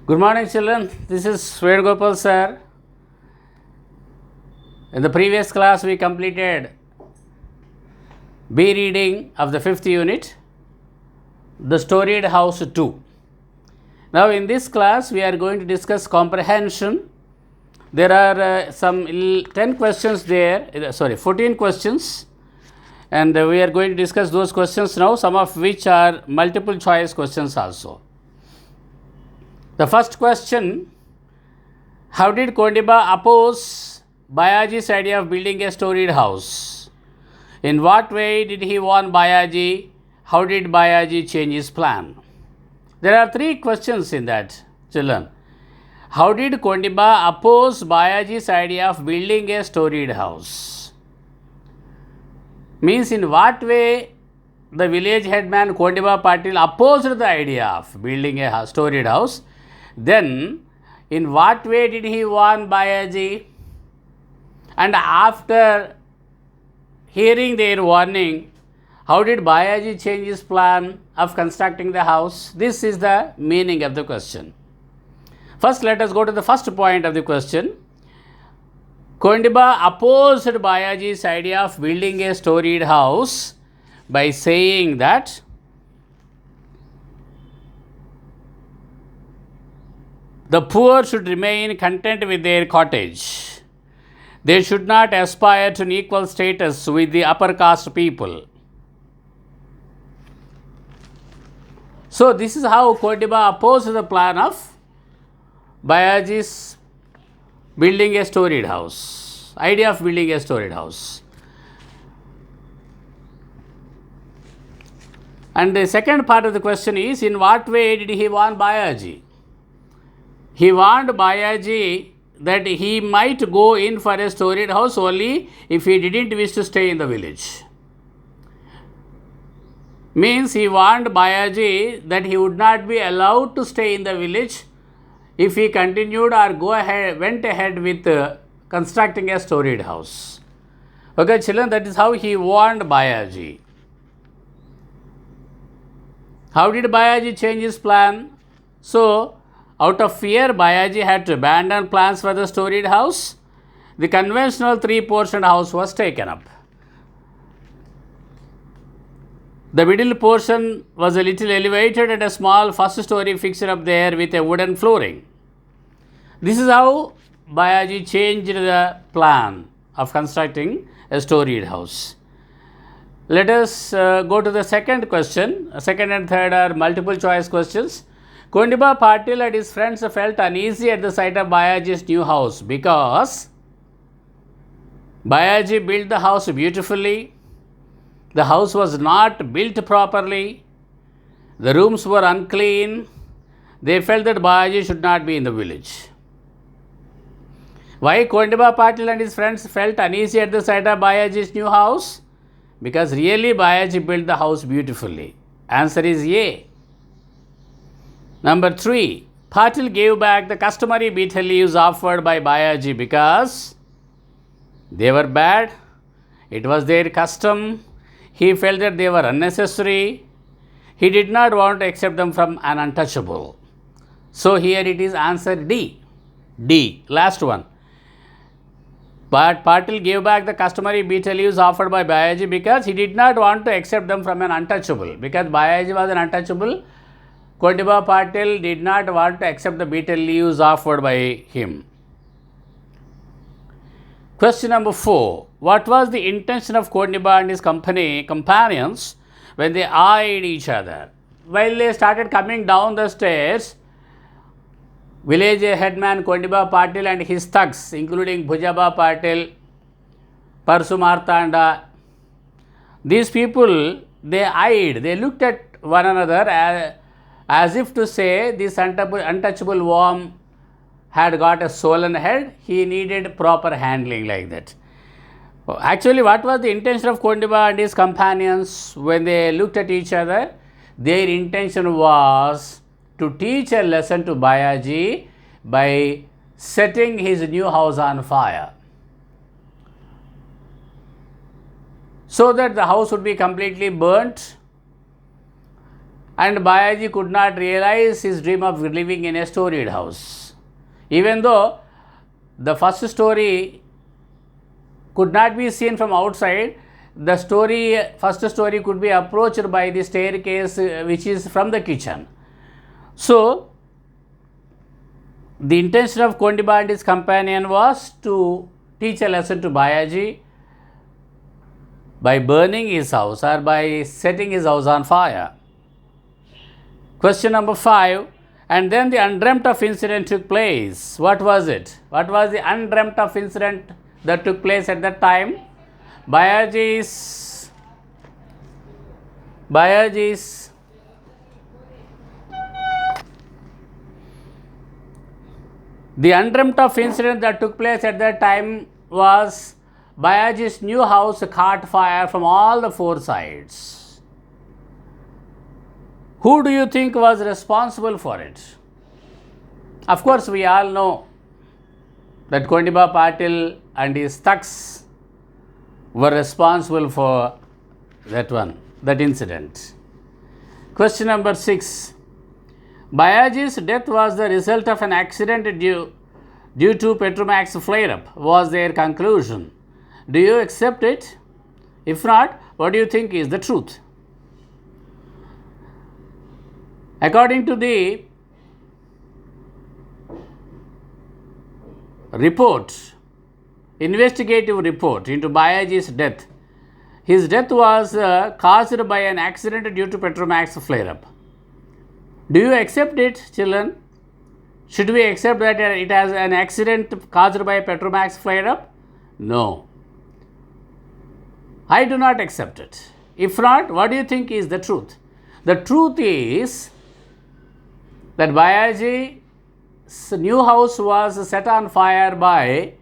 Good morning, children. This is Venugopal sir. In the previous class, we completed B reading of the 5th unit, The Storied House 2. Now, in this class, we are going to discuss comprehension. There are some 10 questions there, 14 questions, and we are going to discuss those questions now, some of which are multiple choice questions also. The first question: how did Kondiba oppose Bayaji's idea of building a storied house? In what way did he warn Bayaji? How did Bayaji change his plan? There are 3 questions in that, children. How did Kondiba oppose Bayaji's idea of building a storied house? Means, in what way the village headman Kondiba Patil opposed the idea of building a storied house. Then, in what way did he warn Bayaji? And after hearing their warning, how did Bayaji change his plan of constructing the house? This is the meaning of the question. First, let us go to the first point of the question. Kondiba opposed Bayaji's idea of building a storied house by saying that the poor should remain content with their cottage. They should not aspire to an equal status with the upper caste people. So, this is how Kondiba opposed the plan of Bayaji's building a storied house, idea of building a storied house. And the second part of the question is, in what way did he warn Bayaji? He warned Bayaji that he might go in for a storied house only if he didn't wish to stay in the village. Means, he warned Bayaji that he would not be allowed to stay in the village if he continued or went ahead with constructing a storied house. Okay, children, that is how he warned Bayaji. How did Bayaji change his plan? So, out of fear, Bayaji had to abandon plans for the storied house. The conventional 3-portioned house was taken up. The middle portion was a little elevated and a small first story fixed up there with a wooden flooring. This is how Bayaji changed the plan of constructing a storied house. Let us go to the second question. Second and third are multiple choice questions. Kondiba Patil and his friends felt uneasy at the sight of Bayaji's new house because Bayaji built the house beautifully. The house was not built properly. The rooms were unclean. They felt that Bayaji should not be in the village. Why Kondiba Patil and his friends felt uneasy at the sight of Bayaji's new house? Because really Bayaji built the house beautifully. Answer is A. Number 3. Patil gave back the customary betel leaves offered by Bayaji because they were bad. It was their custom. He felt that they were unnecessary. He did not want to accept them from an untouchable. So, here it is answer D. D. Last one. But Patil gave back the customary betel leaves offered by Bayaji because he did not want to accept them from an untouchable. Because Bayaji was an untouchable, Kondiba Patil did not want to accept the betel leaves offered by him. Question number 4. What was the intention of Kondiba and his companions when they eyed each other? While they started coming down the stairs, village headman Kondiba Patil and his thugs, including Bhujaba Patil, Parsu Martanda, these people, they eyed, they looked at one another as if to say, this untouchable worm had got a swollen head, he needed proper handling, like that. Actually, what was the intention of Kondiba and his companions when they looked at each other? Their intention was to teach a lesson to Bayaji by setting his new house on fire, so that the house would be completely burnt and Bayaji could not realize his dream of living in a storied house. Even though the first story could not be seen from outside, the first story could be approached by the staircase which is from the kitchen. So, the intention of Kondiba and his companion was to teach a lesson to Bayaji by burning his house or by setting his house on fire. Question number 5. And then the undreamt of incident took place. What was it? What was the undreamt of incident that took place at that time? Bayaji's the undreamt of incident that took place at that time was Bayaji's new house caught fire from all the 4 sides. Who do you think was responsible for it? Of course, we all know that Kondiba Patil and his thugs were responsible for that incident. Question number 6. Bayaji's death was the result of an accident due to Petromax flare-up, was their conclusion. Do you accept it? If not, what do you think is the truth? According to the investigative report into Bayaji's death, his death was caused by an accident due to Petromax flare-up. Do you accept it, children? Should we accept that it has an accident caused by Petromax flare-up? No. I do not accept it. If not, what do you think is the truth? The truth is that Bayaji's new house was set on fire by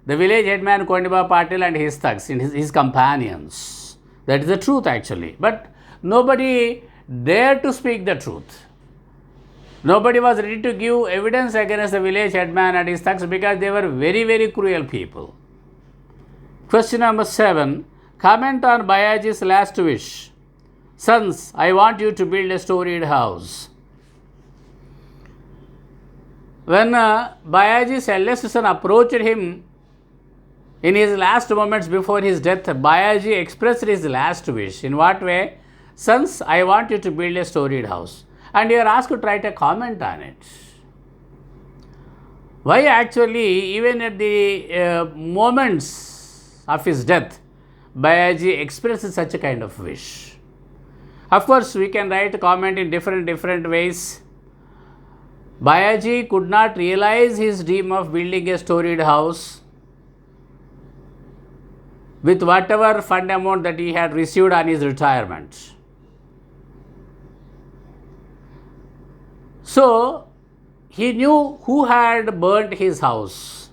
the village headman Kondiba Patil and his thugs, his companions. That is the truth actually. But nobody dared to speak the truth. Nobody was ready to give evidence against the village headman and his thugs because they were very, very cruel people. Question number 7. Comment on Bayaji's last wish. Sons, I want you to build a storied house. When Bayaji's eldest son approached him in his last moments before his death, Bayaji expressed his last wish. In what way? Sons, I want you to build a storied house. And you are asked to write a comment on it. Why actually, even at the moments of his death, Bayaji expressed such a kind of wish? Of course, we can write a comment in different ways. Bayaji could not realize his dream of building a storied house with whatever fund amount that he had received on his retirement. So, he knew who had burnt his house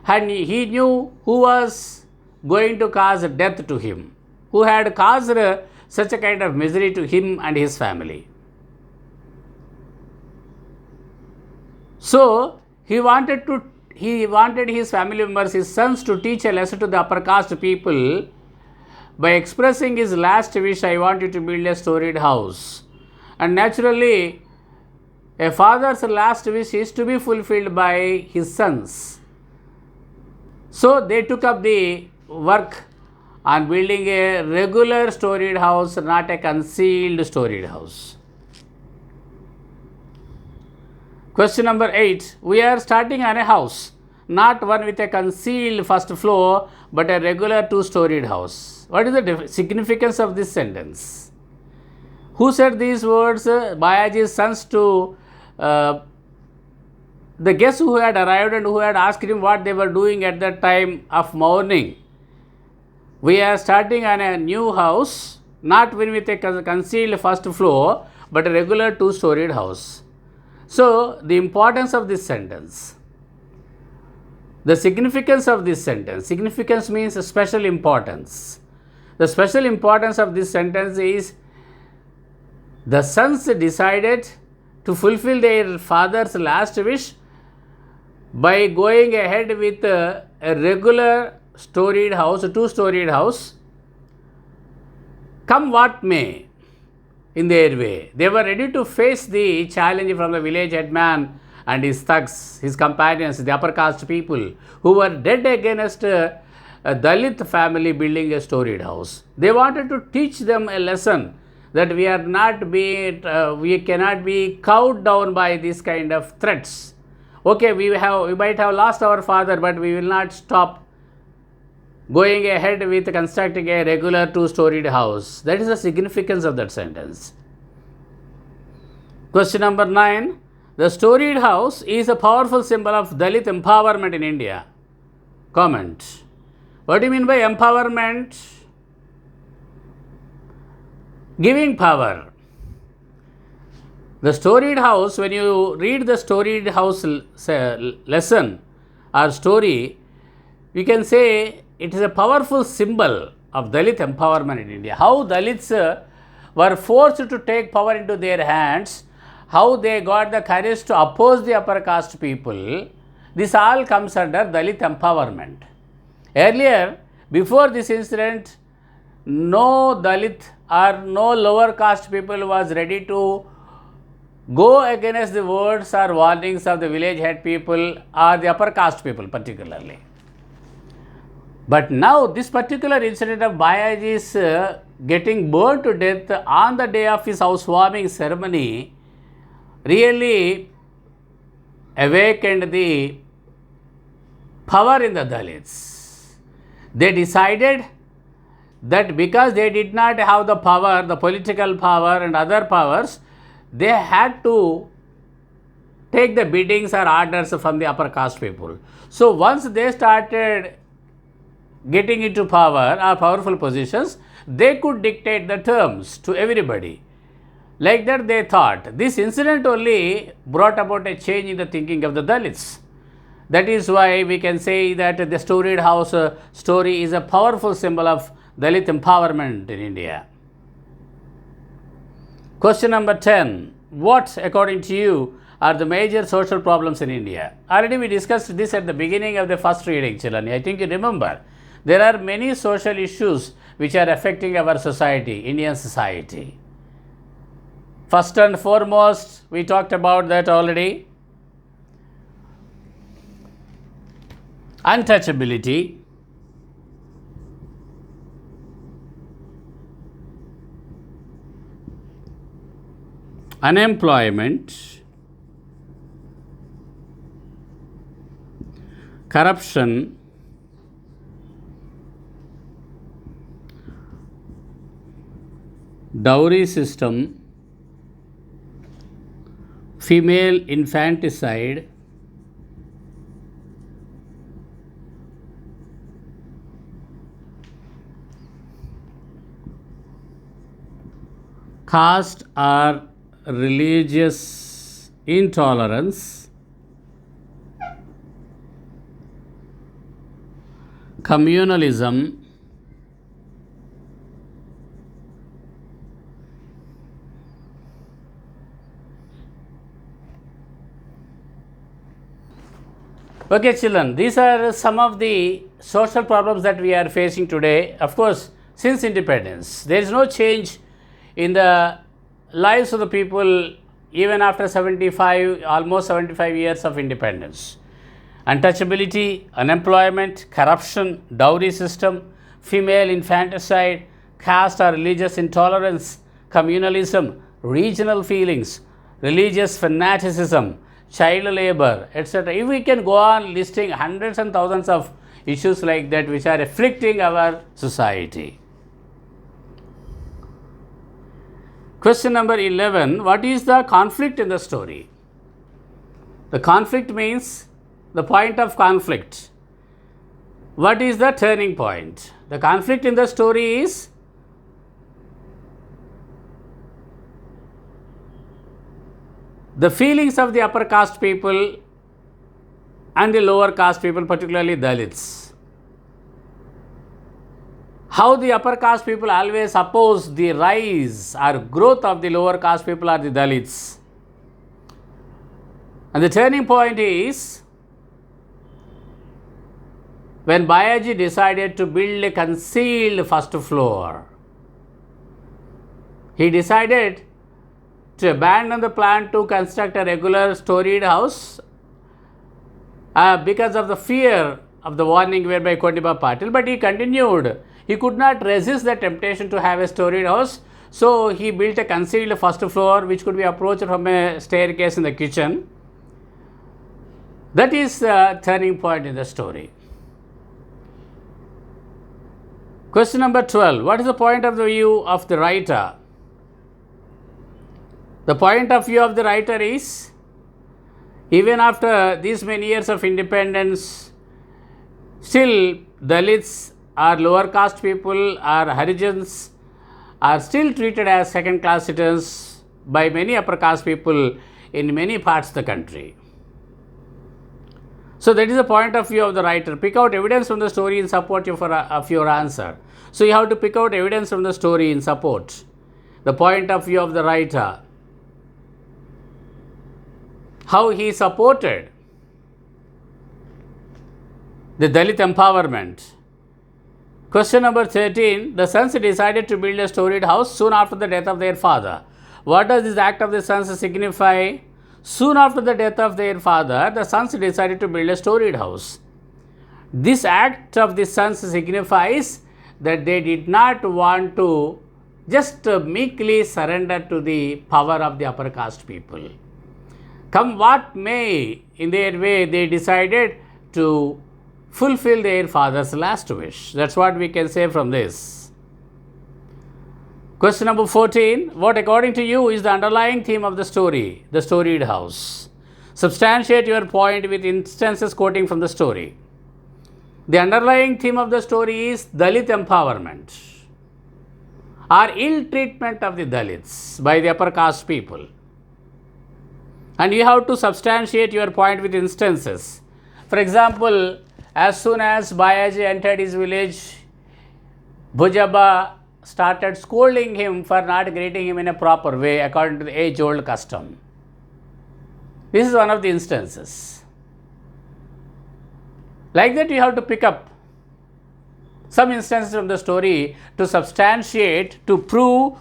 and he knew who was going to cause death to him, who had caused such a kind of misery to him and his family. So, he wanted his family members, his sons, to teach a lesson to the upper caste people by expressing his last wish, I want you to build a storied house. And naturally, a father's last wish is to be fulfilled by his sons. So, they took up the work on building a regular storied house, not a concealed storied house. Question number 8. We are starting on a house, not one with a concealed first floor, but a regular 2-storied house. What is the significance of this sentence? Who said these words? Bayaji's sons to the guests who had arrived and who had asked him what they were doing at that time of mourning. We are starting on a new house, not one with a concealed first floor, but a regular 2-storied house. So, the importance of this sentence, the significance of this sentence, significance means special importance. The special importance of this sentence is the sons decided to fulfill their father's last wish by going ahead with a regular storied house, a 2-storied house, come what may. in their way. They were ready to face the challenge from the village headman and his thugs, his companions, the upper caste people who were dead against a Dalit family building a storied house. They wanted to teach them a lesson that we cannot be cowed down by these kind of threats. Okay, we might have lost our father, but we will not stop going ahead with constructing a regular two-storied house. That is the significance of that sentence. Question number 9. The storied house is a powerful symbol of Dalit empowerment in India. Comment. What do you mean by empowerment? Giving power. The storied house, when you read the storied house lesson or story, we can say it is a powerful symbol of Dalit empowerment in India. How Dalits were forced to take power into their hands, how they got the courage to oppose the upper caste people, this all comes under Dalit empowerment. Earlier, before this incident, no Dalit or no lower caste people was ready to go against the words or warnings of the village head people or the upper caste people particularly. But now this particular incident of Bayaji's getting burned to death on the day of his housewarming ceremony really awakened the power in the Dalits. They decided that because they did not have the power, the political power and other powers, they had to take the biddings or orders from the upper caste people. So once they started getting into power or powerful positions, they could dictate the terms to everybody. Like that they thought. This incident only brought about a change in the thinking of the Dalits. That is why we can say that the storied house story is a powerful symbol of Dalit empowerment in India. Question number 10. What, according to you, are the major social problems in India? Already we discussed this at the beginning of the first reading, children. I think you remember. There are many social issues which are affecting our society, Indian society. First and foremost, we talked about that already. Untouchability. Unemployment, corruption, dowry system, female infanticide, caste or religious intolerance, communalism, okay children, these are some of the social problems that we are facing today. Of course, since independence, there is no change in the lives of the people even after almost 75 years of independence. Untouchability, unemployment, corruption, dowry system, female infanticide, caste or religious intolerance, communalism, regional feelings, religious fanaticism, child labor, etc. If we can go on listing hundreds and thousands of issues like that which are afflicting our society. Question number 11. What is the conflict in the story? The conflict means the point of conflict. What is the turning point? The conflict in the story is the feelings of the upper caste people and the lower caste people, particularly Dalits. How the upper caste people always oppose the rise or growth of the lower caste people or the Dalits. And the turning point is when Bayaji decided to build a concealed first floor. he decided to abandon the plan to construct a regular storied house because of the fear of the warning given by Kondiba Patil, but he continued. He could not resist the temptation to have a storied house, so he built a concealed first floor which could be approached from a staircase in the kitchen. That is the turning point in the story. Question number 12. What is the point of the view of the writer? The point of view of the writer is, even after these many years of independence, still Dalits or lower caste people or Harijans are still treated as second class citizens by many upper caste people in many parts of the country. So that is the point of view of the writer. Pick out evidence from the story in support of your answer. So you have to pick out evidence from the story in support. The point of view of the writer. How he supported the Dalit empowerment. Question number 13. The sons decided to build a storied house soon after the death of their father. What does this act of the sons signify? Soon after the death of their father, the sons decided to build a storied house. This act of the sons signifies that they did not want to just meekly surrender to the power of the upper caste people. Come what may, in their way, they decided to fulfill their father's last wish. That's what we can say from this. Question number 14. What, according to you, is the underlying theme of the story, the storied house? Substantiate your point with instances quoting from the story. The underlying theme of the story is Dalit empowerment or ill treatment of the Dalits by the upper caste people. And you have to substantiate your point with instances. For example, as soon as Bayaji entered his village, Bhujaba started scolding him for not greeting him in a proper way according to the age-old custom. This is one of the instances. Like that, you have to pick up some instances from the story to substantiate, to prove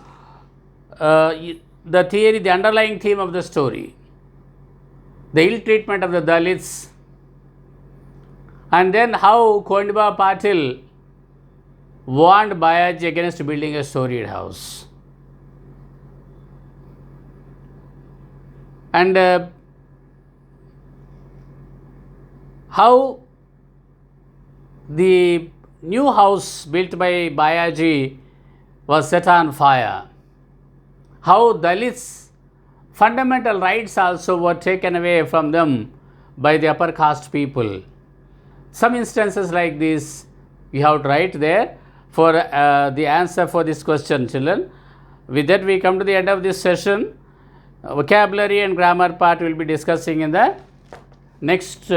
the theory, the underlying theme of the story. The ill treatment of the Dalits, and then how Kondiba Patil warned Bayaji against building a storied house. And how the new house built by Bayaji was set on fire. How Dalits' fundamental rights also were taken away from them by the upper caste people. Some instances like this you have to write there for the answer for this question, children. With that, we come to the end of this session. Vocabulary and grammar part we will be discussing in the next